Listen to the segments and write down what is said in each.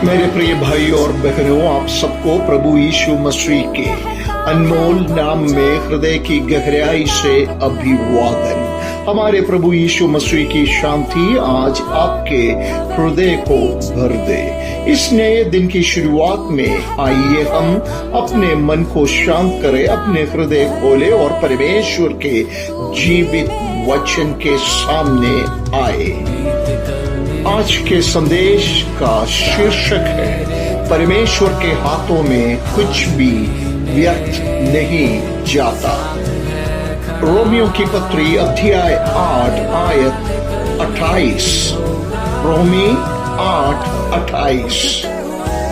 मेरे प्रिय भाई और बहनों, आप सबको प्रभु यीशु मसीह के अनमोल नाम में हृदय की गहराई से अभिवादन। हमारे प्रभु यीशु मसीह की शांति आज आपके हृदय को भर दे। इस नए दिन की शुरुआत में आइए हम अपने मन को शांत करें, अपने हृदय खोले और परमेश्वर के जीवित वचन के सामने आए। आज के संदेश का शीर्षक है, परमेश्वर के हाथों में कुछ भी व्यर्थ नहीं जाता। रोमियो की पत्री अध्याय 8 आयत 28। रोमी 8:28।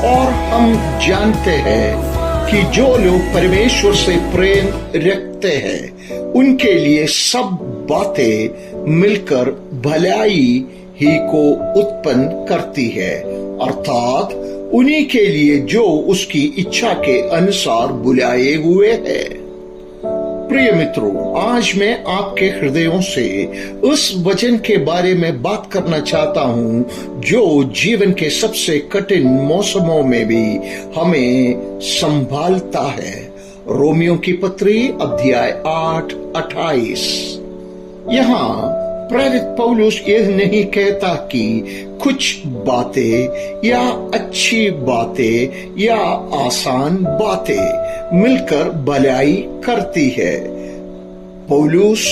और हम जानते हैं कि जो लोग परमेश्वर से प्रेम रखते हैं उनके लिए सब बातें मिलकर भलाई ही को उत्पन्न करती है, अर्थात उन्हीं के लिए जो उसकी इच्छा के अनुसार बुलाए हुए हैं। प्रिय मित्रों, आज मैं आपके हृदयों से उस वचन के बारे में बात करना चाहता हूं जो जीवन के सबसे कठिन मौसमों में भी हमें संभालता है। रोमियो की पत्री अध्याय 8:28। यहाँ प्रेरित पौलुस यह नहीं कहता कि कुछ बातें या अच्छी बातें या आसान बातें मिलकर भलाई करती है। पौलुस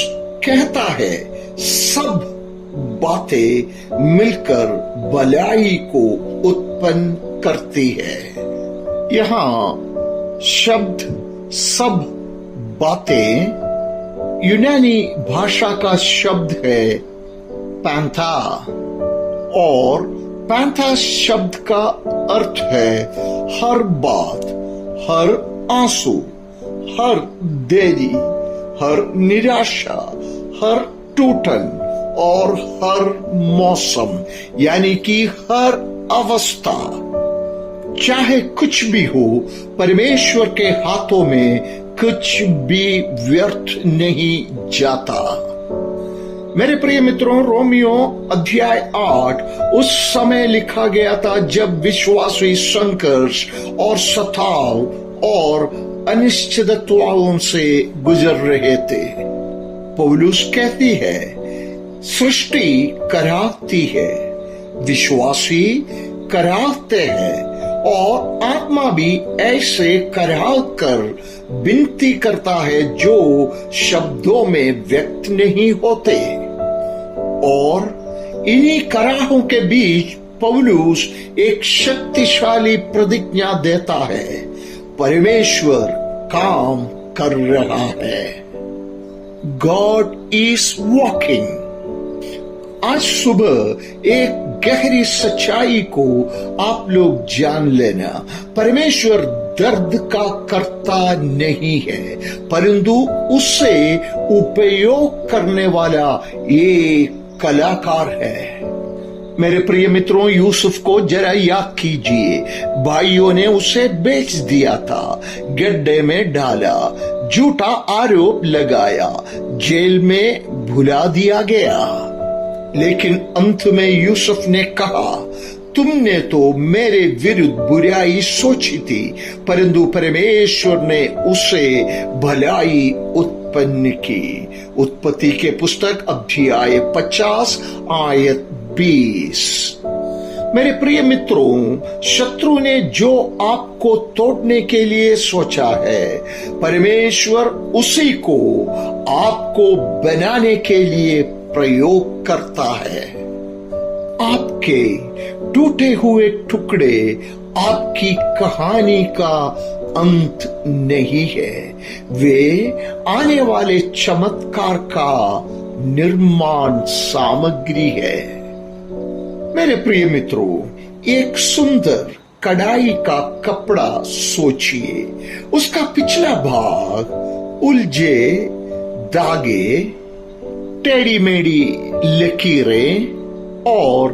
कहता है सब बातें मिलकर भलाई को उत्पन्न करती है। यहाँ शब्द सब बातें यूनानी भाषा का शब्द है पैंथा, और पैंथा शब्द का अर्थ है हर बात, हर आंसू, हर देरी, हर निराशा, हर टूटन और हर मौसम, यानी कि हर अवस्था। चाहे कुछ भी हो, परमेश्वर के हाथों में कुछ भी व्यर्थ नहीं जाता। मेरे प्रिय मित्रों, रोमियो अध्याय 8 उस समय लिखा गया था जब विश्वासी संघर्ष और सताव और अनिश्चितताओं से गुजर रहे थे। पौलुस कहती है, सृष्टि कराहती है, विश्वासी कराहते हैं और आत्मा भी ऐसे कराह कर विनती करता है जो शब्दों में व्यक्त नहीं होते। और इन्हीं कराहों के बीच पौलुस एक शक्तिशाली प्रतिज्ञा देता है, परमेश्वर काम कर रहा है। God is working. आज सुबह एक गहरी सच्चाई को आप लोग जान लेना, परमेश्वर दर्द का कर्ता नहीं है, परंतु उससे उपयोग करने वाला एक कलाकार है। मेरे प्रिय मित्रों, यूसुफ को जरा याद कीजिए, भाइयों ने उसे बेच दिया था, गड्ढे में डाला, झूठा आरोप लगाया, जेल में भुला दिया गया। लेकिन अंत में यूसुफ ने कहा, तुमने तो मेरे विरुद्ध बुराई सोची थी, परंतु परमेश्वर ने उसे भलाई उत्पन्न की। उत्पत्ति के पुस्तक अध्याय 50 आयत 20। मेरे प्रिय मित्रों, शत्रु ने जो आपको तोड़ने के लिए सोचा है, परमेश्वर उसी को आपको बनाने के लिए प्रयोग करता है। आपके टूटे हुए टुकड़े आपकी कहानी का अंत नहीं है, वे आने वाले चमत्कार का निर्माण सामग्री है। मेरे प्रिय मित्रों, एक सुंदर कढ़ाई का कपड़ा सोचिए, उसका पिछला भाग उलझे धागे, टेढ़ी मेढ़ी लकीरें और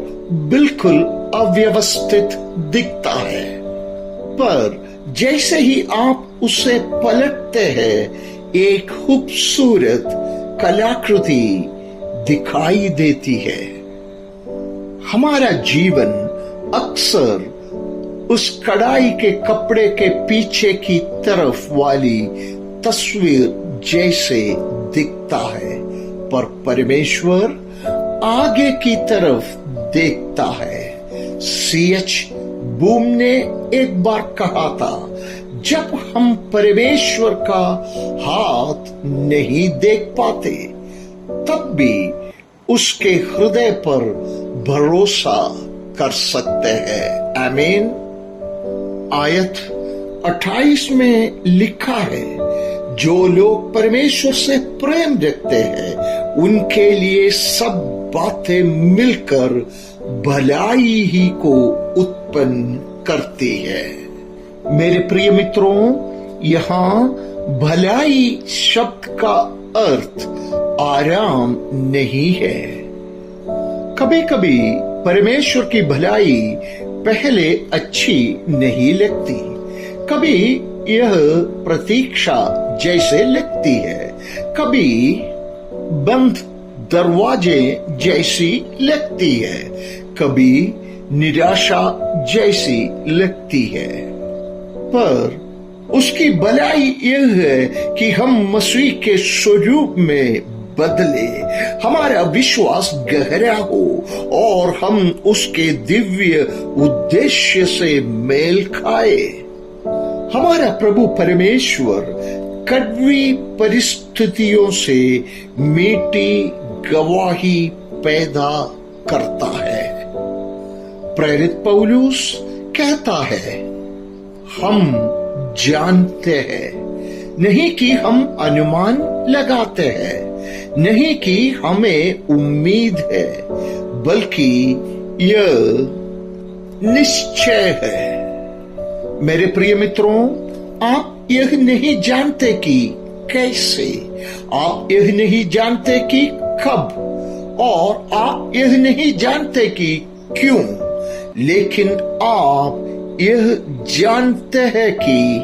बिल्कुल अव्यवस्थित दिखता है, पर जैसे ही आप उसे पलटते हैं एक खूबसूरत कलाकृति दिखाई देती है। हमारा जीवन अक्सर उस कढ़ाई के कपड़े के पीछे की तरफ वाली तस्वीर जैसे दिखता है, पर परमेश्वर आगे की तरफ देखता है। C.H. बूम ने एक बार कहा था, जब हम परमेश्वर का हाथ नहीं देख पाते तब भी उसके हृदय पर भरोसा कर सकते हैं। आमीन। आयत 28 में लिखा है, जो लोग परमेश्वर से प्रेम रखते हैं उनके लिए सब बातें मिलकर भलाई ही को उत्पन्न करती है। मेरे प्रिय मित्रों, यहाँ भलाई शब्द का अर्थ आराम नहीं है। कभी कभी परमेश्वर की भलाई पहले अच्छी नहीं लगती, कभी यह प्रतीक्षा जैसे लगती है, कभी बंद दरवाजे जैसी लगती है, कभी निराशा जैसी लगती है। पर उसकी भलाई यह है कि हम मसीह के स्वरूप में बदले, हमारा विश्वास गहरा हो और हम उसके दिव्य उद्देश्य से मेल खाए। हमारा प्रभु परमेश्वर कड़वी परिस्थितियों से मीठी गवाही पैदा करता है। प्रेरित पौलुस कहता है, हम जानते हैं, नहीं कि हम अनुमान लगाते हैं, नहीं कि हमें उम्मीद है, बल्कि यह निश्चय है। मेरे प्रिय मित्रों, आप यह नहीं जानते कि कैसे, आप यह नहीं जानते कि कब, और आप यह नहीं जानते कि क्यों, लेकिन आप यह जानते हैं कि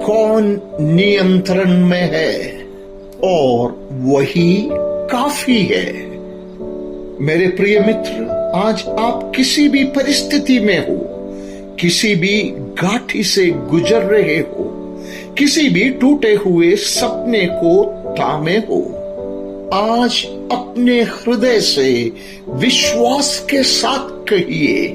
कौन नियंत्रण में है और वही काफी है। मेरे प्रिय मित्र, आज आप किसी भी परिस्थिति में हो, किसी भी घाटी से गुजर रहे हो, किसी भी टूटे हुए सपने को थामे हो, आज अपने हृदय से विश्वास के साथ कहिए,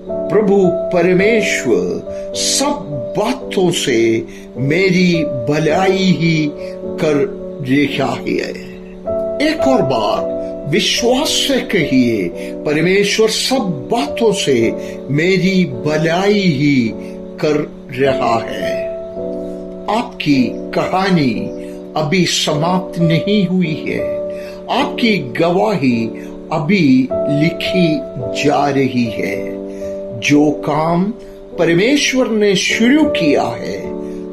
प्रभु परमेश्वर सब बातों से मेरी भलाई ही कर रहा है। एक और बार विश्वास से कहिए, परमेश्वर सब बातों से मेरी भलाई ही कर रहा है। आपकी कहानी अभी समाप्त नहीं हुई है, आपकी गवाही अभी लिखी जा रही है। जो काम परमेश्वर ने शुरू किया है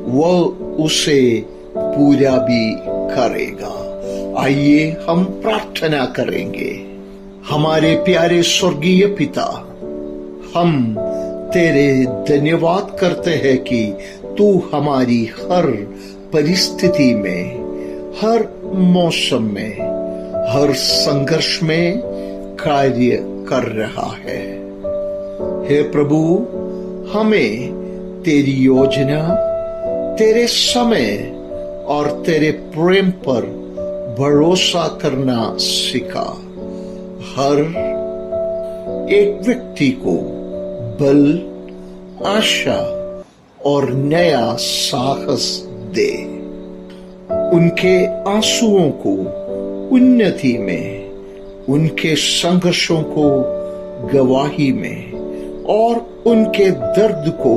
वह उसे पूरा भी करेगा। आइए हम प्रार्थना करेंगे। हमारे प्यारे स्वर्गीय पिता, हम तेरे धन्यवाद करते हैं कि तू हमारी हर परिस्थिति में, हर मौसम में, हर संघर्ष में कार्य कर रहा है। हे प्रभु, हमें तेरी योजना, तेरे समय और तेरे प्रेम पर भरोसा करना सिखा। हर एक व्यक्ति को बल, आशा और नया साहस दे। उनके आंसुओं को उन्नति में, उनके संघर्षों को गवाही में और उनके दर्द को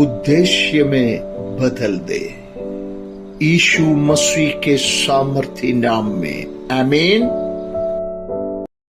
उद्देश्य में बदल दे। यीशु मसीह के सामर्थी नाम में, आमीन।